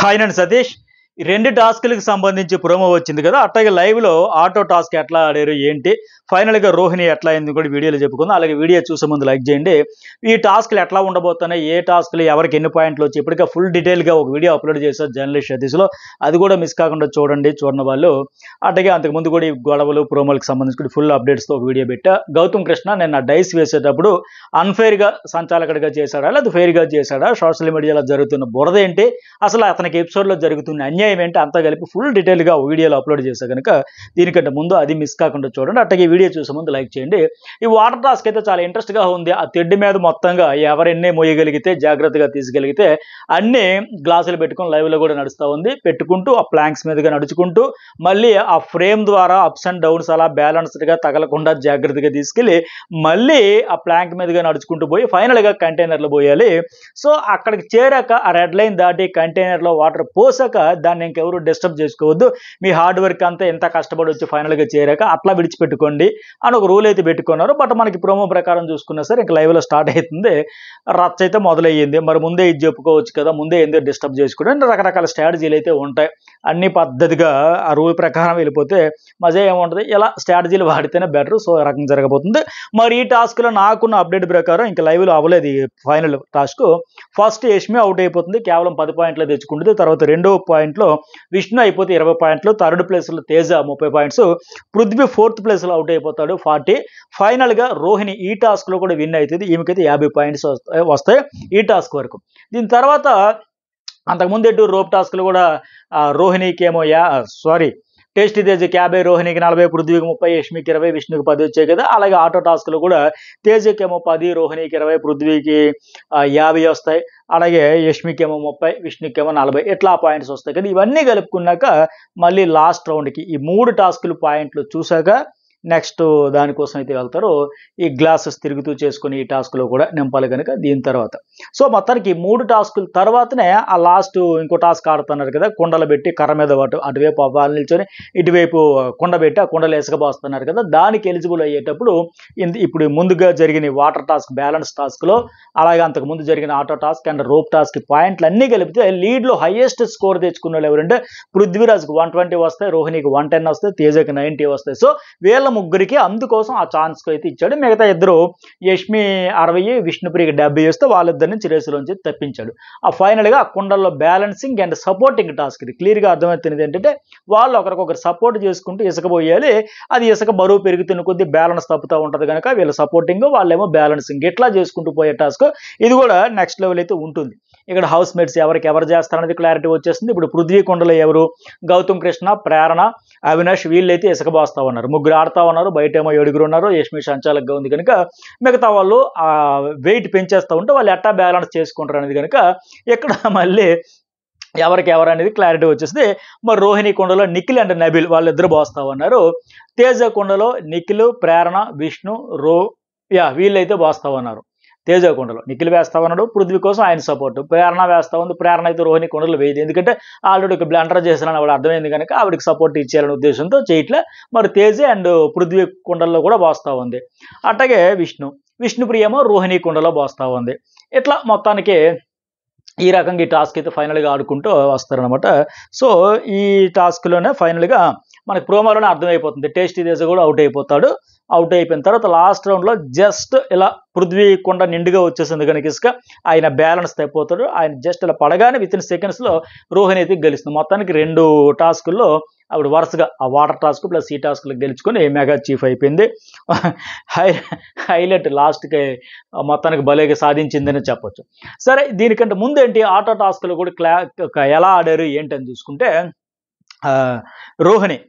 Hi నేను సతీష్. ఈ 2 టాస్క్‌లకి సంబంధించి ప్రోమో వచ్చింది కదా! అట్లాగే లైవ్‌లో ఆటో టాస్క్ ఎట్లా ఆడారు? ఏంటి? ఫైనల్‌గా రోహిణి ఎట్లా అయింది కూడా వీడియోలో చెప్పుకుందాం. అలాగే వీడియో చూసే ముందు లైక్ చేయండి. ఈ టాస్క్‌లు ఎట్లా ఉండబోతున్నాయి? ఏ టాస్క్‌లు ఎవరికి ఎన్ని పాయింట్లు వచ్చాయి? ఇప్పటికే ఫుల్ డీటెయిల్‌గా ఒక వీడియో అప్‌లోడ్ చేశారు జర్నలిస్ట్ సతీష్‌లో. అది కూడా మిస్ కాకుండా చూడండి చూడని వాళ్ళు. అట్లాగే అంతకుముందు కూడా ఈ గొడవలు, ప్రోమోలకు సంబంధించి కూడా ఫుల్ అప్డేట్స్‌తో ఒక వీడియో పెట్టా. గౌతమ్ కృష్ణ నిన్న డైస్ వేసేటప్పుడు అన్‌ఫెయిర్‌గా సంచాలకుడిగా చేశాడా? లేదా ఫెయిర్‌గా చేశాడా? సోషల్ మీడియాలో జరుగుతున్న బురద ఏంటి? అసలు అతనికి ఎపిసోడ్‌లో జరుగుతున్న అన్యాయం ఏంటి? అంతా కలిపి ఫుల్ డీటెయిల్‌గా వీడియోలో అప్‌లోడ్ చేశా గనుక దీనికంటే ముందు అది మిస్ కాకుండా చూడండి. అట్లాగే ఈ వీడియో చూసే ముందు లైక్ చేయండి. ఈ వాటర్ టాస్క్ అయితే చాలా ఇంట్రెస్ట్‌గా ఉంది. ఆ తెడ్డు మీద మొత్తంగా ఎవరెన్ని మోయగలిగితే జాగ్రత్తగా తీసుకోగలిగితే అన్నీ గ్లాసులు పెట్టుకొని లైవ్‌లో కూడా నడుస్తా ఉంది. పెట్టుకుంటూ ఆ ప్లాంక్స్ మీదుగా నడుచుకుంటూ మళ్ళీ ఆ ఫ్రేమ్ ద్వారా అప్స్ అండ్ డౌన్స్ అలా బ్యాలెన్స్డ్‌గా తగలకుండా జాగ్రత్తగా తీసుకెళ్ళి మళ్ళీ ఆ ప్లాంక్ మీదుగా నడుచుకుంటూ పోయి ఫైనల్‌గా కంటైనర్‌లో పోయాలి. సో అక్కడికి చేరాక ఆ రెడ్ లైన్ దాటి కంటైనర్‌లో వాటర్ పోసాక దాన్ని ఇంకెవరు డిస్టర్బ్ చేసుకోవద్దు. మీ హార్డ్ వర్క్ అంతా ఎంత కష్టపడి వచ్చి ఫైనల్‌గా చేరాక అట్లా విడిచిపెట్టుకోండి అని ఒక రూల్ అయితే పెట్టుకున్నారు. బట్ మనకి ప్రోమో ప్రకారం చూసుకున్నా సరే ఇంక లైవ్‌లో స్టార్ట్ అవుతుంది. రచ్చ అయితే మొదలయ్యింది. మరి ముందే ఇది చెప్పుకోవచ్చు కదా! ముందే ఎందుకు డిస్టర్బ్ చేసుకోవడం రకరకాల స్ట్రాటజీలు అయితే ఉంటాయి. అన్ని పద్ధతిగా ఆ రూల్ ప్రకారం వెళ్ళిపోతే మజా ఏముంటది. ఇలా స్ట్రాటజీలు వాడితేనే బెటర్. సో, ఆ రకంగా జరగబోతుంది. మరి ఈ టాస్క్‌లో నాకున్న అప్డేట్ ప్రకారం ఇంక లైవ్‌లో అవ్వలేదు ఈ final task. First Yashmi out అయిపోతుంది. కేవలం 10 పాయింట్లే తెచ్చుకుంటుంది. తర్వాత రెండో పాయింట్‌లో విష్ణు అయిపోతే 20 పాయింట్లు. థర్డ్ ప్లేస్‌లో తేజ 30 పాయింట్స్. పృథ్వీ ఫోర్త్ ప్లేస్‌లో అవుట్ అయిపోతాడు 40. ఫైనల్‌గా రోహిణి ఈ టాస్క్‌లో కూడా విన్ అవుతుంది. ఈమెకైతే 50 పాయింట్స్ వస్తాయి ఈ టాస్క్ వరకు. దీని తర్వాత అంతకుముందు ఎటు రోప్ టాస్క్‌లు కూడా రోహిణికేమో టేస్టీ తేజకి 50, రోహిణికి 40, పృథ్వీకి 30, యష్మికి 20, విష్ణుకి 10 వచ్చాయి కదా! అలాగే ఆటో టాస్క్‌లు కూడా తేజకేమో 10, రోహిణికి 20, పృథ్వీకి 50 వస్తాయి. అలాగే యష్మికేమో 30, విష్ణుకేమో 40 ఇట్లా పాయింట్స్ వస్తాయి కదా! ఇవన్నీ కలుపుకున్నాక మళ్ళీ లాస్ట్ రౌండ్‌కి ఈ 3 టాస్క్‌లు పాయింట్లు చూసాక నెక్స్ట్ దానికోసం అయితే వెళ్తారో ఈ గ్లాసెస్ తిరుగుతూ చేసుకుని ఈ టాస్క్‌లో కూడా నింపాలి గనుక దీని తర్వాత. సో, మొత్తానికి 3 టాస్కుల తర్వాతనే ఆ లాస్ట్ ఇంకో టాస్క్ ఆడుతున్నారు కదా! కుండలు పెట్టి కర్ర మీద అటువైపు వాళ్ళు నిల్చొని ఇటువైపు కుండ పెట్టి ఆ కుండలో ఇసుకబోస్తున్నారు కదా! దానికి ఎలిజిబుల్ అయ్యేటప్పుడు ఇప్పుడు ముందుగా జరిగిన వాటర్ టాస్క్, బ్యాలెన్స్ టాస్క్‌లో అలాగే అంతకుముందు జరిగిన auto task and rope task పాయింట్లు అన్నీ కలిపితే లీడ్‌లో హైయెస్ట్ స్కోర్ తెచ్చుకున్నోళ్ళు ఎవరంటే పృథ్వీరాజ్‌కి 120 వస్తాయి, రోహిణికి 110 వస్తాయి, తేజకి 90 వస్తాయి. సో, వీళ్ళ ముగ్గురికి అందుకోసం ఆ ఛాన్స్ అయితే ఇచ్చాడు. మిగతా ఇద్దరు యష్మి 60, విష్ణుప్రియకి 70 వస్తే వాళ్ళిద్దరి నుంచి రేసులోంచి తప్పించాడు. ఆ ఫైనల్‌గా ఆ కుండల్లో బ్యాలెన్సింగ్ అండ్ సపోర్టింగ్ టాస్క్ ఇది క్లియర్‌గా అర్థమవుతున్నది ఏంటంటే వాళ్ళు ఒకరికొకరు సపోర్ట్ చేసుకుంటూ ఇసుక పోయాలి. అది ఇసుక బరువు పెరుగుతున్న కొద్దీ బ్యాలెన్స్ తప్పుతూ ఉంటుంది కనుక వీళ్ళ సపోర్టింగ్ వాళ్ళేమో బ్యాలెన్సింగ్ ఇట్లా చేసుకుంటూ పోయే టాస్క్. ఇది కూడా నెక్స్ట్ లెవెల్ అయితే ఉంటుంది. ఇక్కడ హౌస్ మేట్స్ ఎవరికి ఎవరు చేస్తారనేది క్లారిటీ వచ్చేస్తుంది. ఇప్పుడు పృథ్వీ కుండలో ఎవరు? గౌతమ్ కృష్ణ, ప్రేరణ, అవినాష్ వీళ్ళైతే ఇసుక బాస్తా ఉన్నారు. ముగ్గురు ఆడుతా ఉన్నారు. బయటేమో 7 ఉన్నారు. యష్మి సంచాలకుగా ఉంది కనుక మిగతా వాళ్ళు వెయిట్ పెంచేస్తూ ఉంటే వాళ్ళు ఎట్టా బ్యాలెన్స్ చేసుకుంటారు అనేది కనుక ఇక్కడ మళ్ళీ ఎవరికి ఎవరు అనేది క్లారిటీ వచ్చేస్తే మరి రోహిణి కొండలో నిఖిల్ అండ్ నబిల్ వాళ్ళిద్దరు బాస్తా ఉన్నారు. తేజ కొండలో నిఖిల్, ప్రేరణ, విష్ణు, వీళ్ళైతే బాస్తా ఉన్నారు. తేజ కొండలో నిఖిల్ వేస్తా ఉన్నాడు. పృథ్వీ కోసం ఆయన సపోర్ట్. ప్రేరణ వేస్తా ఉంది. ప్రేరణ అయితే రోహిణి కొండలు వేయదు. ఎందుకంటే ఆల్రెడీ ఒక బ్లండర్ చేశానని ఆవిడ అర్థమైంది కనుక ఆవిడకి సపోర్ట్ ఇచ్చేయాలనే ఉద్దేశంతో చేయట్లే. మరి తేజ అండ్ పృథ్వీ కొండల్లో కూడా బాస్తా ఉంది. అట్లాగే విష్ణుప్రియ ఏమో రోహిణి కొండలో బాస్తా ఉంది. ఇట్లా మొత్తానికి ఈ రకంగా ఈ టాస్క్ అయితే ఫైనల్‌గా ఆడుకుంటూ వస్తారనమాట. సో, ఈ టాస్క్‌లోనే ఫైనల్‌గా మనకి ప్రోమోలోనే అర్థమైపోతుంది. టేస్టీ తేజ కూడా అవుట్ అయిపోతాడు. అవుట్ అయిపోయిన తర్వాత లాస్ట్ రౌండ్‌లో జస్ట్ ఇలా పృథ్వీ కొండ నిండుగా వచ్చేసింది కనుక ఇసుక ఆయన బ్యాలెన్స్ తప్పిపోతాడు. ఆయన జస్ట్ ఇలా పడగానే వితిన్ సెకండ్స్‌లో రోహిణి అయితే గెలుస్తుంది. మొత్తానికి 2 టాస్కుల్లో ఆవిడ వరుసగా ఆ వాటర్ టాస్క్ ప్లస్ ఈ టాస్క్‌లు గెలుచుకొని మెగా చీఫ్ అయిపోయింది. హైలైట్ లాస్ట్‌కి మొత్తానికి భలేగా సాధించిందని చెప్పొచ్చు. సరే, దీనికంటే ముందేంటి ఆటో టాస్క్‌లు కూడా ఎలా ఆడారు ఏంటని చూసుకుంటే రోహిణి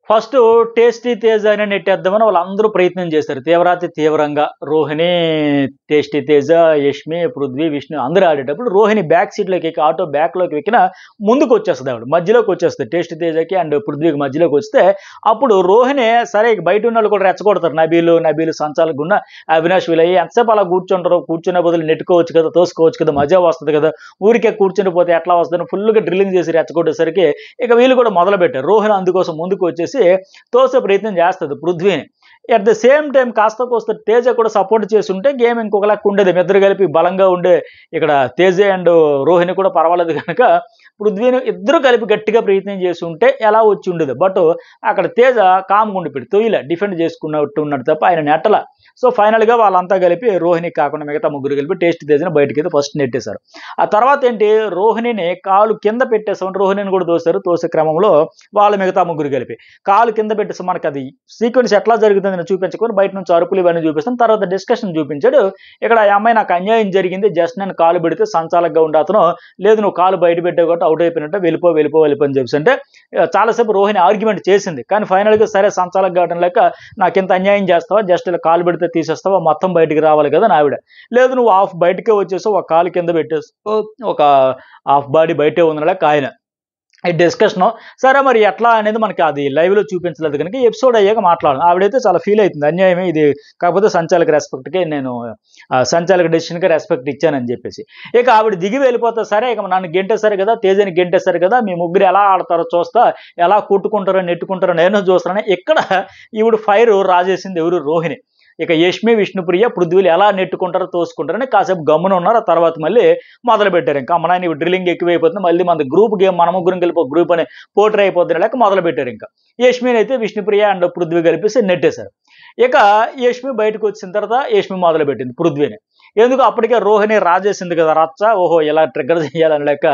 ఫస్ట్ టేస్టీ తేజ అని నెట్టేద్దామని వాళ్ళందరూ ప్రయత్నం చేశారు. తీవ్రాతి తీవ్రంగా రోహిణి, టేస్టీ తేజ, యష్మి, పృథ్వీ, విష్ణు అందరూ ఆడేటప్పుడు రోహిణి బ్యాక్ సీట్లోకి ఎక్కి ఆటో బ్యాక్లోకి ఎక్కిన ముందుకు వచ్చేస్తుంది. ఆవిడ మధ్యలోకి వచ్చేస్తుంది. టేస్టీ తేజకి అండ్ పృథ్వీకి మధ్యలోకి వస్తే అప్పుడు రోహిణి సరే బయట ఉన్న వాళ్ళు కూడా రెచ్చగొడతారు. నబీలు సంచాలకు ఉన్న అవినాష్ వీళ్ళయ్యి ఎంతసేపు అలా కూర్చుంటారు. కూర్చునే బదులు నెట్టుకోవచ్చు కదా, తోసుకోవచ్చు కదా, మజా వస్తుంది కదా, ఊరికే కూర్చుని పోతే ఎట్లా వస్తుందని ఫుల్గా డ్రిల్లింగ్ చేసి రెచ్చగొట్టేసరికి ఇక వీళ్ళు కూడా మొదలు పెట్టారు. రోహిణి అందుకోసం ముందుకు వచ్చేసి కలిసి తోసే ప్రయత్నం చేస్తుంది పృథ్వీని. అట్ ద సేమ్ టైం కాస్త కోస్త తేజ కూడా సపోర్ట్ చేసి ఉంటే గేమ్ ఇంకొక లెక్క ఉండేది. ఇద్దరు కలిపి బలంగా ఉండే ఇక్కడ తేజ అండ్ రోహిణి కూడా పర్వాలేదు కనుక పృథ్వీని ఇద్దరు కలిపి గట్టిగా ప్రయత్నం చేసి ఉంటే ఎలా వచ్చి ఉండేది. బట్ అక్కడ తేజ కామ్గా ఉండిపోయి తొయ్యిల డిఫెండ్ చేసుకున్నట్టు ఉన్నాడు తప్ప ఆయన నెట్టల. సో ఫైనల్గా వాళ్ళంతా కలిపి రోహిణి కాకుండా మిగతా ముగ్గురు కలిపి టేస్ట్ తేజని బయటకి అయితే ఫస్ట్ నెట్టేశారు. ఆ తర్వాత ఏంటి, రోహిణిని కాలు కింద పెట్టేసామని రోహిణిని కూడా తోశారు. తోసే క్రమంలో వాళ్ళు మిగతా ముగ్గురు కలిపి కాలు కింద పెట్టేసాం. మనకి అది సీక్వెన్స్ ఎట్లా జరుగుతుంది చూపించుకొని బయట నుంచి అరుపులు ఇవన్నీ చూపిస్తాను. తర్వాత డిస్కషన్ చూపించాడు. ఇక్కడ ఆ అమ్మాయి నాకు అన్యాయం జరిగింది, జస్ట్ నేను కాలు పెడితే సంచాలకగా ఉండే అతను లేదు నువ్వు కాలు బయట పెట్టావు కాబట్టి అవుట్ అయిపోయినట్టు వెళ్ళిపో అని చెప్పి అంటే చాలాసేపు రోహిణి ఆర్గ్యుమెంట్ చేసింది. కానీ ఫైనల్గా సరే సంచాలక కావడం లేక నాకు ఇంత అన్యాయం చేస్తావా, జస్ట్ ఇలా కాలు పెడితే తీసేస్తావా, మొత్తం బయటికి రావాలి కదా నా ఆవిడ. లేదు నువ్వు హాఫ్ బయటకే వచ్చేసావు, ఒక కాలు కింద పెట్టేసావు, ఒక హాఫ్ బాడీ బయటే ఉన్న లేక ఆయన ఈ డిస్కషన్. సరే మరి ఎట్లా అనేది మనకి అది లైవ్లో చూపించలేదు కనుక ఎపిసోడ్ అయ్యాక మాట్లాడాలి. ఆవిడైతే చాలా ఫీల్ అవుతుంది, అన్యాయమే ఇది, కాకపోతే సంచాలక రెస్పెక్ట్కి నేను సంచాలక డెసిషన్కి రెస్పెక్ట్ ఇచ్చానని చెప్పేసి. ఇక ఆవిడ దిగి వెళ్ళిపోతా. సరే ఇక నన్ను గెంటేశారు కదా, తేజని గెంటేశారు కదా, మీ ముగ్గురు ఎలా ఆడతారో చూస్తా, ఎలా కొట్టుకుంటారో నెట్టుకుంటారో నేను చూస్తానని ఇక్కడ ఈవిడ ఫైర్ రాజేసింది ఎవరు, రోహిణి. ఇక యష్మి విష్ణుప్రియ పృథ్వీలు ఎలా నెట్టుకుంటారో తోసుకుంటారని కాసేపు గమ్మున ఉన్నారు. ఆ తర్వాత మళ్ళీ మొదలు పెట్టారు. ఇంకా అమ్మ నాయన డ్రిల్లింగ్ ఎక్కువైపోతుంది, మళ్ళీ మన గ్రూప్ గేమ్ మన ముగ్గురం కలిపి ఒక గ్రూప్ అని పోటర్ అయిపోతుంది లేక మొదలు పెట్టారు. ఇంకా యష్మిని అయితే విష్ణుప్రియ అండ్ పృథ్వీ కలిపేసి నెట్టేశారు. ఇక యష్మి బయటకు వచ్చిన తర్వాత యష్మి మొదలు పెట్టింది పృథ్వీని. ఎందుకు అప్పటికే రోహిణి రాజేసింది కదా రచ్చ, ఓహో ఇలా ట్రిగ్గర్ చేయాలని లెక్క.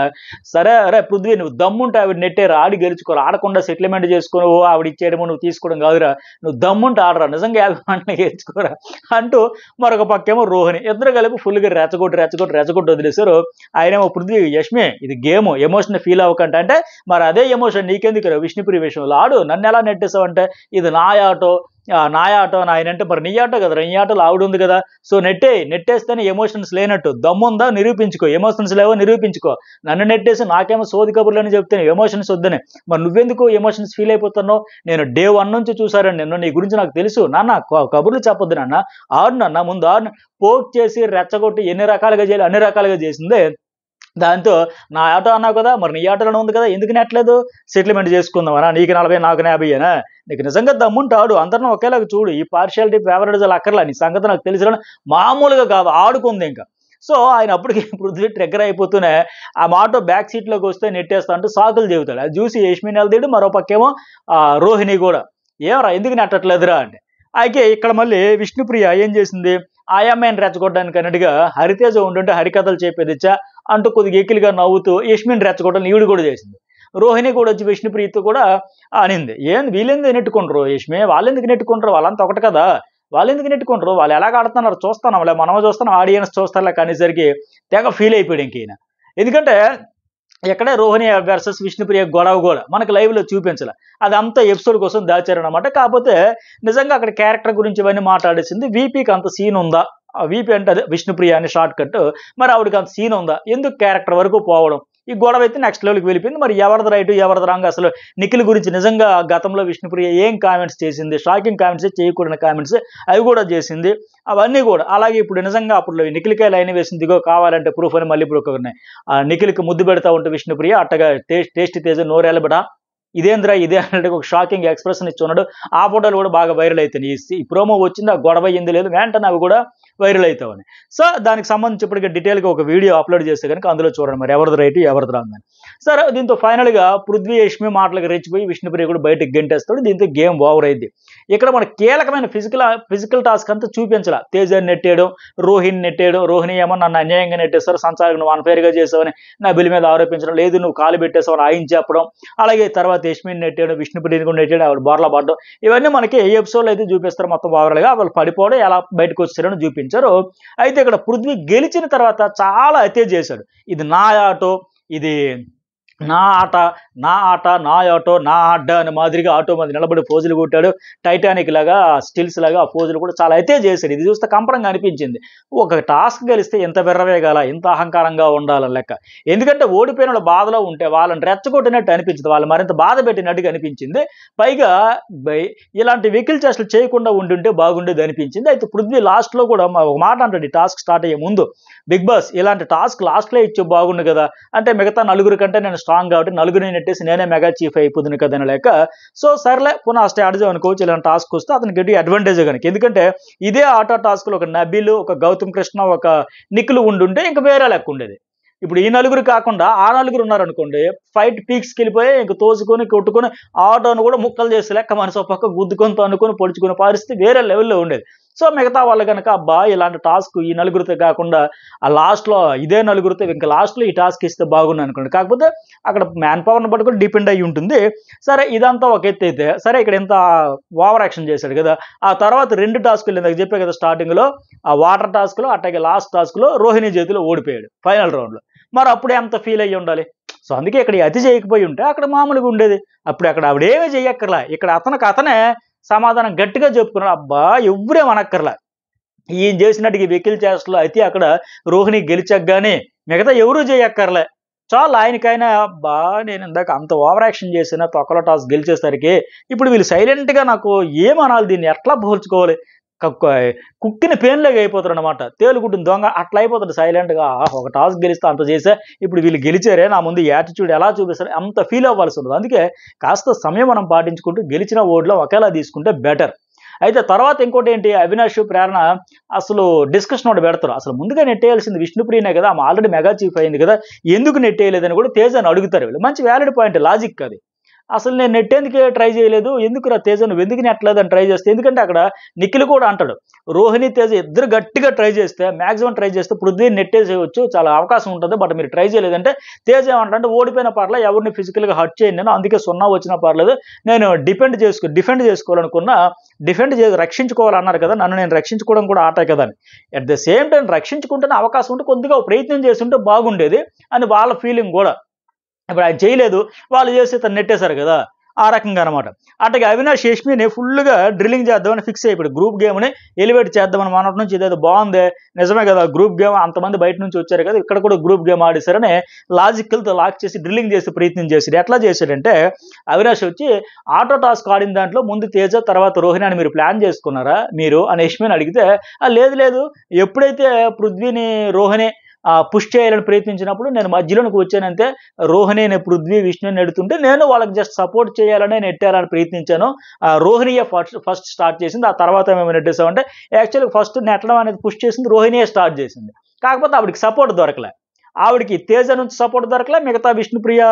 సరే అరే పృథ్వీ నువ్వు దమ్ముంటే ఆవిడ నెట్టారు, ఆడి గెలుచుకోరు, ఆడకుండా సెటిల్మెంట్ చేసుకుని ఓ ఆవిడ ఇచ్చేయడము నువ్వు తీసుకోవడం కాదురా, నువ్వు దమ్ముంటే ఆడరా, నిజంగా 50 మంటలు గెలుచుకోరా అంటూ మరొక పక్కేమో రోహిణి. ఇద్దరు కలిపి ఫుల్గా రెచ్చగొట్టి వదిలేశారు. ఆయనేమో పృథ్వీ యష్మి ఇది గేమ్, ఎమోషన్ ఫీల్ అవ్వకంటే అంటే మరి అదే ఎమోషన్ నీకెందుకు విష్ణుప్రియ విషయంలో ఆడు, నన్ను ఎలా నెట్టేసావు అంటే ఇది నా ఆటో అని ఆయన అంటే మరి నీ ఆటో కదా, నీ ఆటోలో ఆవిడ ఉంది కదా, సో నెట్టేస్తేనే ఎమోషన్స్ లేనట్టు, దమ్ముందా నిరూపించుకో, ఎమోషన్స్ లేవో నిరూపించుకో, నన్ను నెట్టేసి నాకేమో సోది కబుర్లు అని చెప్తే ఎమోషన్స్ వద్దని, మరి నువ్వెందుకు ఎమోషన్స్ ఫీల్ అయిపోతున్నావు, నేను డే 1 నుంచి చూసారని నిన్ను, నీ గురించి నాకు తెలుసు నాన్న, కబుర్లు చెప్పొద్దు నాన్న, ఆడు ముందు ఆడు పోక్ చేసి రెచ్చగొట్టి ఎన్ని రకాలుగా చేయాలి అన్ని రకాలుగా చేసిందే. దాంతో నా ఆటో అన్నావు కదా, మరి నీ ఆటోలోనే ఉంది కదా, ఎందుకు నెట్టలేదు, సెటిల్మెంట్ చేసుకుందామనా, నీకు 40 నాకు 50 అనా, నీకు నిజంగా దమ్ముంటాడు అందరిని ఒకేలాగా చూడు, ఈ పార్షియాలిటీ ఫేవరెటిజం అక్కర్లా, నీ సంగతి నాకు తెలిసిన మామూలుగా కాదు ఆడుకుంది ఇంకా. సో ఆయన అప్పటికి పృథ్వీ ట్రిగ్గర్ అయిపోతూనే ఆ ఆటో బ్యాక్ సీట్లోకి వస్తే నెట్టేస్తా అంటూ సాకులు చెబుతాడు. అది చూసి యష్మి నెలదీడు, మరో పక్కేమో రోహిణి కూడా ఏమరా ఎందుకు నెట్టట్లేదురా అంటే. అయితే ఇక్కడ మళ్ళీ విష్ణుప్రియ ఏం చేసింది, ఆ అమ్మాయిని రెచ్చగొట్టడానికి అన్నట్టుగా హరితేజ ఉంటుంటే హరికథలు చెప్పేదిచ్చా అంటూ కొద్దిగా ఎక్కిలిగా నవ్వుతూ యష్మిని రెచ్చగొట్టడం ఈవిడ కూడా చేసింది. రోహిణి కూడా వచ్చి విష్ణుప్రియతో కూడా అనింది, వీళ్ళెందుకు నెట్టుకుంటారు యష్మి, వాళ్ళెందుకు నెట్టుకుంటారు, వాళ్ళంతా ఒకటి కదా, వాళ్ళెందుకు నెట్టుకుంటారు, వాళ్ళు ఎలాగ ఆడుతున్నారు చూస్తాను, మనమే చూస్తాను, ఆడియన్స్ చూస్తారులే అనేసరికి తెగ ఫీల్ అయిపోయాడు ఇంక ఈయన. ఎందుకంటే ఎక్కడే రోహిణి వర్సెస్ విష్ణుప్రియ గొడవ కూడా మనకి లైవ్లో చూపించాలి, అదంతా ఎపిసోడ్ కోసం దాచారనమాట. కాకపోతే నిజంగా అక్కడ క్యారెక్టర్ గురించి ఇవన్నీ మాట్లాడేసింది. వీపీకి అంత సీన్ ఉందా, వీపీ అంటే అదే విష్ణుప్రియ అని షార్ట్ కట్, మరి ఆవిడకి అంత సీన్ ఉందా, ఎందుకు క్యారెక్టర్ వరకు పోవడం, ఈ గొడవ అయితే నెక్స్ట్ లెవెల్కి వెళ్ళిపోయింది. మరి ఎవరిది రైట్ ఎవరిది రాంగ్, అసలు నిఖిల్ గురించి నిజంగా గతంలో విష్ణుప్రియ ఏం కామెంట్స్ చేసింది, షాకింగ్ కామెంట్స్, చేయకూడని కామెంట్స్ అవి కూడా చేసింది, అవన్నీ కూడా. అలాగే ఇప్పుడు నిజంగా అప్పుడు నిఖిల్కే లైన్ వేసింది, ఇగో కావాలంటే ప్రూఫ్ అని మళ్ళీ ఇప్పుడు ఒకరిని నిఖిల్కి ముద్దు పెడతా ఉంటే విష్ణుప్రియ అట్టగా టేస్ట్ తేజ నోరేళ్ళబడా ఇదేంద్రా ఇదే అంటే ఒక షాకింగ్ ఎక్స్ప్రెషన్ ఇచ్చి ఉన్నాడు. ఆ ఫోటోలు కూడా బాగా వైరల్ అవుతాయి. ఈ ప్రోమో వచ్చింది, ఆ గొడవ అయ్యింది లేదు వెంటనే అవి కూడా వైరల్ అవుతామని. సో దానికి సంబంధించి ఇప్పటికే డీటెయిల్గా ఒక వీడియో అప్లోడ్ చేస్తే కనుక అందులో చూడండి మరి ఎవరిది రైట్ ఎవరిది రాంగ్ అని. సరే దీంతో ఫైనల్గా పృథ్వీ యష్మి మాటలకు రెచ్చిపోయి విష్ణుప్రియ కూడా బయటకు గెంటేస్తాడు. దీంతో గేమ్ ఓవర్ అయింది. ఇక్కడ మన కీలకమైన ఫిజికల్ టాస్క్ అంతా చూపించాల. తేజని నెట్టేయడం, రోహిణి ఏమో నన్ను అన్యాయంగా నెట్టేస్తారు, సంచాలకు నువ్వు అన్ఫేర్గా చేసావని నా బిల్లు మీద ఆరోపించడం, లేదు నువ్వు కాలు పెట్టేసావని ఆయన చెప్పడం, అలాగే తర్వాత యష్మిని నెట్టాడు, విష్ణుప్రియని కూడా నెట్టాడు, ఆవిడ బోర్లా పడ్డం, ఇవన్నీ మనకి ఏ ఎపిసోడ్లో అయితే చూపిస్తారు మొత్తం ఓవరాల్గా. వాళ్ళు పడిపోవడం ఎలా బయటకు వచ్చారని చూపించారు. అయితే ఇక్కడ పృథ్వీ గెలిచిన తర్వాత చాలా అత్య చేశాడు, ఇది నా ఆటో, ఇది నా ఆట నా ఆటో నా అడ్డ అని మాదిరిగా ఆటో మీద నిలబడి పోజులు కొట్టాడు. టైటానిక్ లాగా స్టిల్స్ లాగా ఆ పోజులు కూడా చాలా అయితే చేశాడు. ఇది చూస్తే కంపరంగా అనిపించింది. ఒక టాస్క్ గెలిస్తే ఎంత బెర్రవేగాల, ఎంత అహంకారంగా ఉండాలని లెక్క. ఎందుకంటే ఓడిపోయిన వాళ్ళ బాధలో ఉంటే వాళ్ళని రెచ్చగొట్టినట్టు అనిపించింది, వాళ్ళు మరింత బాధ పెట్టినట్టుగా అనిపించింది. పైగా ఇలాంటి వెకిల్ చేష్టలు చేయకుండా ఉండుంటే బాగుండేది అనిపించింది. అయితే పృథ్వీ లాస్ట్లో కూడా ఒక మాట అంటాడు, ఈ టాస్క్ స్టార్ట్ అయ్యే ముందు, బిగ్ బాస్ ఇలాంటి టాస్క్ లాస్ట్లో ఇచ్చే బాగుండు కదా అంటే, మిగతా నలుగురు కంటే నేను స్ట్రాంగ్ కాబట్టి నలుగురిని నెట్టేసి నేనే మెగా చీఫ్ అయిపోతుంది కదా అని లేక, సో సర్లే పునః స్ట్రాటజీ అనుకోవచ్చు, ఇలాంటి టాస్క్ వస్తే అతనికి అడ్వాంటేజ్ కనుక. ఎందుకంటే ఇదే ఆటో టాస్క్లో ఒక నబీలు, ఒక గౌతమ్ కృష్ణ, ఒక నిఖిల్ ఉండుంటే ఇంకా వేరే లెక్క ఉండేది. ఇప్పుడు ఈ నలుగురు కాకుండా ఆ నలుగురు ఉన్నారనుకోండి, ఫైట్ పీక్స్కి వెళ్ళిపోయి ఇంక తోసుకొని కొట్టుకొని ఆటోను కూడా ముక్కలు చేసి లెక్క మనసు పక్క గుద్దుకొని తన్నుకొని పొడుచుకునే పరిస్థితి వేరే లెవెల్లో ఉండేది. సో మిగతా వాళ్ళు కనుక అబ్బా ఇలాంటి టాస్క్ ఈ నలుగురితో కాకుండా ఆ లాస్ట్లో ఇదే నలుగురితో ఇంకా లాస్ట్లో ఈ టాస్క్ ఇస్తే బాగుంది అనుకోండి. కాకపోతే అక్కడ మ్యాన్ పవర్ని బట్టి కూడా డిపెండ్ అయ్యి ఉంటుంది. సరే ఇదంతా ఒక ఎత్తు అయితే, సరే ఇక్కడ ఇంత ఓవర్ యాక్షన్ చేశాడు కదా, ఆ తర్వాత 2 టాస్కులు ఇందాక చెప్పే కదా స్టార్టింగ్లో, ఆ వాటర్ టాస్క్లో అట్లాగే లాస్ట్ టాస్క్లో రోహిణి చేతిలో ఓడిపోయాడు ఫైనల్ రౌండ్లో. మరి అప్పుడు ఎంత ఫీల్ అయ్యి ఉండాలి? సో అందుకే ఇక్కడ అతి చేయకపోయి ఉంటే అక్కడ మామూలుగా ఉండేది. అప్పుడు అక్కడ ఆవిడేమీ చెయ్యక్కర్లా, ఇక్కడ అతనే సమాధానం గట్టిగా చెప్పుకున్నాడు. అబ్బా ఎవ్వరేం అనక్కర్లా, ఈయన చేసినట్టుగా వెకిల్ చేష్టలో అయితే అక్కడ రోహిణి గెలిచగ్గానే మిగతా ఎవరూ చేయక్కర్లే, చాలు ఆయనకైనా. అబ్బా నేను ఇందాక అంత ఓవర్ యాక్షన్ చేసిన తొక్కలో టాస్ గెలిచేసరికి ఇప్పుడు వీళ్ళు సైలెంట్గా నాకు ఏమనాలి, దీన్ని ఎట్లా పోల్చుకోవాలి, కుక్కిన పేన్లాగా అయిపోతారు అనమాట, తేలుగుడ్డిన దొంగ అట్లా అయిపోతాడు సైలెంట్గా. ఒక టాస్ గెలిస్తే అంత చేసా, ఇప్పుడు వీళ్ళు గెలిచారే నా ముందు యాటిట్యూడ్ ఎలా చూపిస్తారు, అంత ఫీల్ అవ్వాల్సి ఉంటుంది. అందుకే కాస్త సమయం మనం పాటించుకుంటూ గెలిచిన ఓట్లో ఒకేలా తీసుకుంటే బెటర్. అయితే తర్వాత ఇంకోటి ఏంటి, అవినాష్ ప్రేరణ అసలు డిస్కషన్ ఒకటి పెడతారు. అసలు ముందుగా నెట్టేయాల్సింది విష్ణుప్రియనే కదా, ఆమె ఆల్రెడీ మెగా చీఫ్ అయింది కదా, ఎందుకు నెట్టేయలేదని కూడా తేజాన్ని అడుగుతారు వీళ్ళు. మంచి వ్యాలిడ్ పాయింట్, లాజిక్ అది. అసలు నేను నెట్టేందుకే ట్రై చేయలేదు, ఎందుకురా తేజ నువ్వు ఎందుకు నెట్టలేదు అని ట్రై చేస్తే, ఎందుకంటే అక్కడ నిఖిల్ కూడా అంటాడు రోహిణి తేజ ఇద్దరు గట్టిగా ట్రై చేస్తే, మ్యాక్సిమం ట్రై చేస్తే పృథ్వీని నెట్టేసేయచ్చు, చాలా అవకాశం ఉంటుంది, బట్ మీరు ట్రై చేయలేదంటే తేజ ఏమంటారంటే ఓడిపోయిన పర్లేదు ఎవరిని ఫిజికల్గా హర్ట్ చేయండి నేను, అందుకే 0 వచ్చినా పర్లేదు, నేను డిఫెండ్ చేసుకోవాలనుకున్నా, రక్షించుకోవాలన్నారు కదా, నన్ను నేను రక్షించుకోవడం కూడా ఆటే కదా అని. అట్ ద సేమ్ టైం రక్షించుకుంటేనే అవకాశం ఉంటే కొద్దిగా ప్రయత్నం చేస్తుంటే బాగుండేది అని వాళ్ళ ఫీలింగ్ కూడా. ఇప్పుడు ఆయన చేయలేదు, వాళ్ళు చేసి తను నెట్టేశారు కదా, ఆ రకంగా అనమాట. అట్లాగే అవినాష్ యష్మిని ఫుల్గా డ్రిల్లింగ్ చేద్దామని ఫిక్స్ అయిపోయి గ్రూప్ గేమ్ని ఎలివేట్ చేద్దామని మనటి నుంచి ఇదేదో బాగుంది, నిజమే కదా గ్రూప్ గేమ్, అంతమంది బయట నుంచి వచ్చారు కదా, ఇక్కడ కూడా గ్రూప్ గేమ్ ఆడేశారని లాజికల్తో లాక్ చేసి డ్రిల్లింగ్ చేసి ప్రయత్నం చేశాడు. ఎట్లా చేశాడంటే అవినాష్ వచ్చి ఆటో టాస్క్ ఆడిన దాంట్లో ముందు తేజ తర్వాత రోహిణి అని మీరు ప్లాన్ చేసుకున్నారా మీరు అని యష్మిని అడిగితే, లేదు ఎప్పుడైతే పృథ్వీని రోహిణి పుష్ చేయాలని ప్రయత్నించినప్పుడు నేను మధ్యలోకి వచ్చానంతే, రోహిణిని పృథ్వీ విష్ణుని నెడుతుంటే నేను వాళ్ళకి జస్ట్ సపోర్ట్ చేయాలని నెట్టాలని ప్రయత్నించాను, రోహిణియే ఫస్ట్ స్టార్ట్ చేసింది, ఆ తర్వాత మేము నెట్టేసామంటే యాక్చువల్గా ఫస్ట్ నెట్టడం అనేది పుష్ చేసింది రోహిణియే స్టార్ట్ చేసింది, కాకపోతే ఆవిడకి సపోర్ట్ దొరకలే, ఆవిడకి తేజ నుంచి సపోర్ట్ దొరకలే, మిగతా విష్ణుప్రియ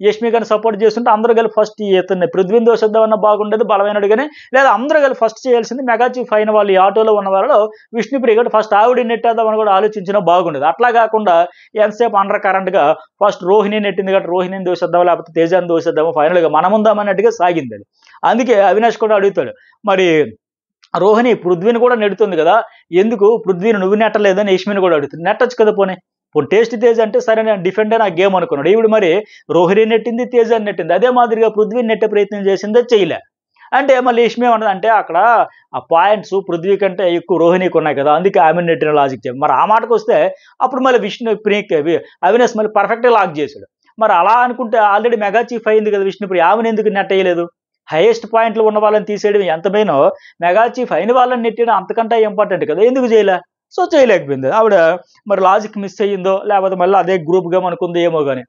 యష్మి కానీ సపోర్ట్ చేస్తుంటే అందరూ కలిపి ఫస్ట్ ఇతన్ని పృథ్వీని దోషిద్దామన్నా బాగుండేది బలమైనడు కానీ, లేదా అందరూ కలిపి ఫస్ట్ చేయాల్సింది మెగా చీఫ్ అయిన వాళ్ళు ఈ ఆటోలో ఉన్న వాళ్ళలో విష్ణుప్రియ కూడా ఫస్ట్ ఆవిడ నెట్టేద్దామని కూడా ఆలోచించినా బాగుండేది. అట్లా కాకుండా ఎంతసేపు అండర్ కరెంట్గా ఫస్ట్ రోహిణి నెట్టింది కాబట్టి రోహిణిని దోషిద్దామా లేకపోతే తేజాన్ని దోషిద్దామా ఫైనల్గా మనముందామన్నట్టుగా సాగింది అది. అందుకే అవినాష్ కూడా అడుగుతాడు, మరి రోహిణి పృథ్వీని కూడా నెడుతుంది కదా, ఎందుకు పృథ్వీని నువ్వు నెట్టలేదని యష్మిని కూడా అడుగుతుంది. నెట్టచ్చు కదా పోనీ టేస్ట్ తేజ్ అంటే సరే నేను డిఫెండర్ నా గేమ్ అనుకున్నాడు, ఈవిడ మరి రోహిణి నెట్టింది తేజాన్ని నెట్టింది, అదే మాదిరిగా పృథ్వీని నెట్టే ప్రయత్నం చేసిందే చేయలే అంటే మళ్ళీ యష్మి ఏమన్నది అంటే అక్కడ ఆ పాయింట్స్ పృథ్వీ కంటే ఎక్కువ రోహిణికి ఉన్నాయి కదా, అందుకే ఆమె నెట్టిన లాజిక్ చెప్పి. మరి ఆ మాటకు వస్తే అప్పుడు మళ్ళీ విష్ణుప్రియకి అవినాష్ మళ్ళీ పర్ఫెక్ట్గా లాక్ చేశాడు. మరి అలా అనుకుంటే ఆల్రెడీ మెగా చీఫ్ అయింది కదా విష్ణుప్రియ, ఆమెను ఎందుకు నెట్ అయ్యలేదు? హైయెస్ట్ పాయింట్లు ఉన్న వాళ్ళని తీసేయడం ఎంత మెయినో మెగా చీఫ్ అయిన వాళ్ళని నెట్టడం అంతకంటే ఇంపార్టెంట్ కదా, ఎందుకు చేయలే? సో చేయలేకపోయింది ఆవిడ. మరి లాజిక్ మిస్ అయ్యిందో లేకపోతే మళ్ళీ అదే గ్రూప్ గేమ్ అనుకుందో ఏమో కానీ,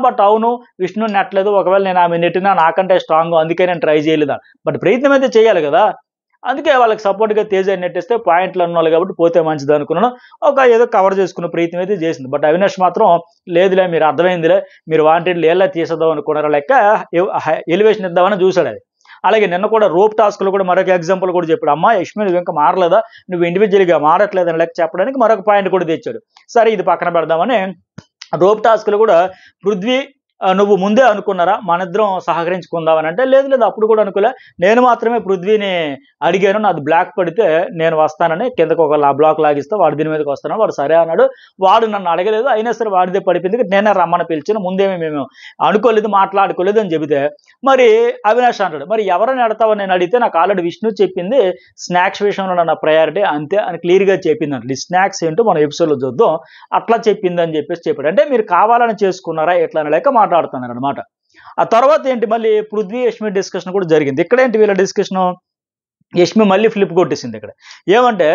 బట్ అవును విష్ణు నెట్టలేదు, ఒకవేళ నేను ఆమె నెట్టినా నాకంటే స్ట్రాంగ్ అందుకే నేను ట్రై చేయలేదు, బట్ ప్రయత్నం అయితే చేయాలి కదా, అందుకే వాళ్ళకి సపోర్ట్గా తేజ నెట్టేస్తే పాయింట్లు అన్నారు కాబట్టి పోతే మంచిది అనుకున్నాను, ఏదో కవర్ చేసుకునే ప్రయత్నం అయితే చేసింది. బట్ అవినాష్ మాత్రం లేదులే మీరు అర్థమైందిలే, మీరు వాంటెడ్ లేలా తీసేద్దాం అనుకున్నారా లెక్క ఎలివేషన్ ఇద్దామని చూశాడు అది. అలాగే నిన్న కూడా రోప్ టాస్క్లో కూడా మరొక ఎగ్జాంపుల్ కూడా చెప్పాడు, అమ్మా యష్మి నువ్వు ఇంకా మారలేదా, నువ్వు ఇండివిజువల్గా మారట్లేదని లెక్క చెప్పడానికి మరొక పాయింట్ కూడా తెచ్చాడు. సరే ఇది పక్కన పెడదామని రోప్ టాస్క్లో కూడా పృథ్వీ నువ్వు ముందే అనుకున్నారా మన ఇద్దరం సహకరించుకుందామని అంటే, లేదు అప్పుడు కూడా అనుకోలే, నేను మాత్రమే పృథ్వీని అడిగాను, నాది బ్లాక్ పడితే నేను వస్తానని, కిందకు ఒక బ్లాక్ లాగిస్తే వాడు దీని మీదకి వస్తాను, వాడు సరే అన్నాడు, వాడు నన్ను అడగలేదు, అయినా సరే వాడిదే పడిపోయింది, నేనే రమ్మని పిలిచాను, ముందేమీ మేము అనుకోలేదు మాట్లాడుకోలేదు అని చెబితే మరి అవినాష్ అంటాడు, మరి ఎవరైనా అడతావని నేను అడిగితే నాకు ఆల్రెడీ విష్ణు చెప్పింది స్నాక్స్ విషయంలో నా ప్రయారిటీ అంతే అని క్లియర్గా చెప్పింది అంట. ఈ స్నాక్స్ ఏంటో మనం ఎపిసోడ్లో చూద్దాం, అట్లా చెప్పింది అని చెప్పాడు. అంటే మీరు కావాలని చేసుకున్నారా ఎట్లా అని లేక మాట్లాడుతున్నారు అనమాట. ఆ తర్వాత ఏంటి మళ్ళీ పృథ్వీ యష్మి డిస్కషన్ కూడా జరిగింది. ఇక్కడేంటి వీళ్ళ డిస్కషను, యష్మి మళ్ళీ ఫ్లిప్ కొట్టేసింది ఇక్కడ. ఏమంటే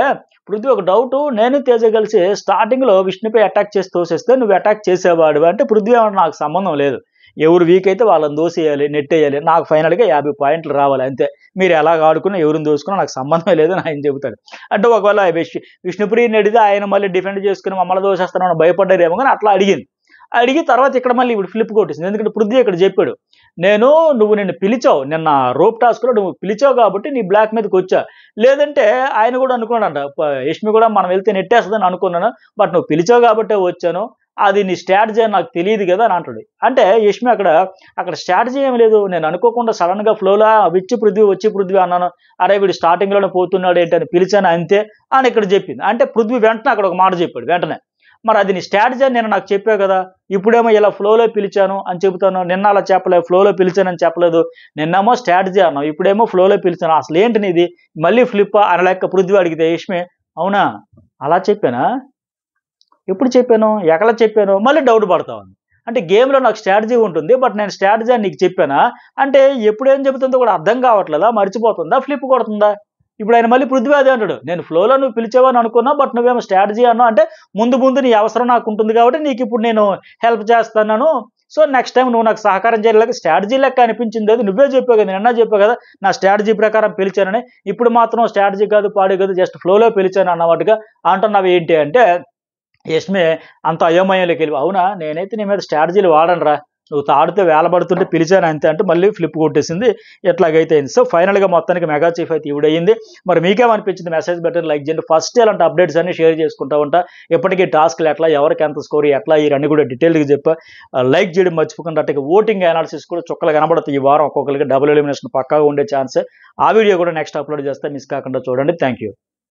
పృథ్వీ ఒక డౌట్, నేను తేజ కలిసి స్టార్టింగ్లో విష్ణుపై అటాక్ చేసి తోసేస్తే నువ్వు అటాక్ చేసేవాడు అంటే పృథ్వీ ఏమంటే నాకు సంబంధం లేదు, ఎవరు వీక్ అయితే వాళ్ళని దోసేయాలి, నెట్టేయాలి, నాకు ఫైనల్గా 50 పాయింట్లు రావాలి అంతే. మీరు ఎలాగ ఆడుకున్నా ఎవరిని దోసుకున్నా నాకు సంబంధమే లేదని ఆయన చెబుతాడు. అంటే ఒకవేళ విష్ణుప్రియని అడిగితే ఆయన మళ్ళీ డిఫెండ్ చేసుకుని మమ్మల్ని దోసేస్తానని భయపడ్డారేమో కానీ అట్లా అడిగింది. అడిగి తర్వాత ఇక్కడ మళ్ళీ ఇప్పుడు ఫ్లిప్ కొట్టేసింది. ఎందుకంటే పృథ్వీ ఇక్కడ చెప్పాడు, నువ్వు నిన్ను పిలిచావు, నిన్న రోప్ టాస్క్లో నువ్వు పిలిచావు కాబట్టి నీ బ్లాక్ మీదకి వచ్చా, లేదంటే ఆయన కూడా అనుకున్నాడంట, యష్మి కూడా మనం వెళ్తే నెట్టేస్తుందని అనుకున్నాను, బట్ నువ్వు పిలిచావు కాబట్టే వచ్చాను, అది నీ స్ట్రాటజీ అని నాకు తెలియదు కదా అని అంటాడు. అంటే యష్మి అక్కడ స్ట్రాటజీ ఏమి లేదు, నేను అనుకోకుండా సడన్గా ఫ్లోలా వచ్చి పృథ్వీ అన్నాను, అరే వీడు స్టార్టింగ్లోనే పోతున్నాడు ఏంటని పిలిచాను అంతే అని ఇక్కడ చెప్పింది. అంటే పృథ్వీ వెంటనే అక్కడ ఒక మాట చెప్పాడు వెంటనే, మరి అది నీ స్ట్రాటజీ అని నేను నాకు చెప్పావు కదా, ఇప్పుడేమో ఇలా ఫ్లోలో పిలిచాను అని చెబుతాను, నిన్న అలా చెప్పలేదు, ఫ్లోలో పిలిచానని చెప్పలేదు, నిన్నేమో స్ట్రాటజీ అన్నావు, ఇప్పుడేమో ఫ్లోలో పిలిచాను, అసలు ఏంటి నీది మళ్ళీ ఫ్లిప్ అని లెక్క పృథ్వీ అడిగితే యష్మి, అవునా అలా చెప్పానా, ఎప్పుడు చెప్పాను, ఎక్కడ చెప్పాను, మళ్ళీ డౌట్ పడతావు. అంటే గేమ్లో నాకు స్ట్రాటజీ ఉంటుంది, బట్ నేను స్ట్రాటజీ అని నీకు చెప్పానా అంటే ఎప్పుడేం చెబుతుందో కూడా అర్థం కావట్లేదా, మర్చిపోతుందా, ఫ్లిప్ కొడుతుందా. ఇప్పుడు ఆయన మళ్ళీ పృథ్వీ అదే అంటాడు, నేను ఫ్లోలో నువ్వు పిలిచావని అనుకున్నా, బట్ నువ్వేమో స్ట్రాటజీ అన్నావు, అంటే ముందు నీ అవసరం నాకు ఉంటుంది కాబట్టి నీకు ఇప్పుడు నేను హెల్ప్ చేస్తున్నాను, సో నెక్స్ట్ టైం నువ్వు నాకు సహకారం చేయలేక స్ట్రాటజీ లెక్క అనిపించింది, అది నువ్వే చెప్పావు కదా, నిన్న చెప్పావు కదా నా స్ట్రాటజీ ప్రకారం పిలిచానని, ఇప్పుడు మాత్రం స్ట్రాటజీ కాదు పాడు కాదు జస్ట్ ఫ్లోలో పిలిచాను అన్నవాటుగా అంటున్నావు ఏంటి అంటే యష్మి అంత అయోమయంలోకి వెళ్ళి, అవునా నేనైతే నీ మీద స్ట్రాటజీలు వాడనరా, నువ్వు తాడితే వేలబడుతుంటే పిలిచాను అంతే అంటే మళ్ళీ ఫ్లిప్ కొట్టేసింది, ఎట్లాగైతే అయింది. సో ఫైనల్గా మొత్తానికి మెగా చీఫ్ అయితే ఇవిడయింది. మరి మీకేమనిపించింది, మెసేజ్ బెటర్ లైక్ చేయండి, ఫస్ట్ ఇలాంటి అప్డేట్స్ అన్ని షేర్ చేసుకుంటా ఉంటా, ఎప్పటికీ టాస్క్లు ఎట్లా, ఎవరికి ఎంత స్కోర్ ఎట్లా, ఈ రెండు కూడా డీటెయిల్గా చెప్పా, లైక్ చేయడం మర్చిపోకుండా, అట్లా ఓటింగ్ అనాలిసిస్ కూడా చుక్కలు కనబడుతుంది ఈ వారం, ఒక్కొక్కరికి డబుల్ ఎలిమినేషన్ పక్కాగా ఉండే ఛాన్స్, ఆ వీడియో కూడా నెక్స్ట్ అప్లోడ్ చేస్తే మిస్ కాకుండా చూడండి. Thank you.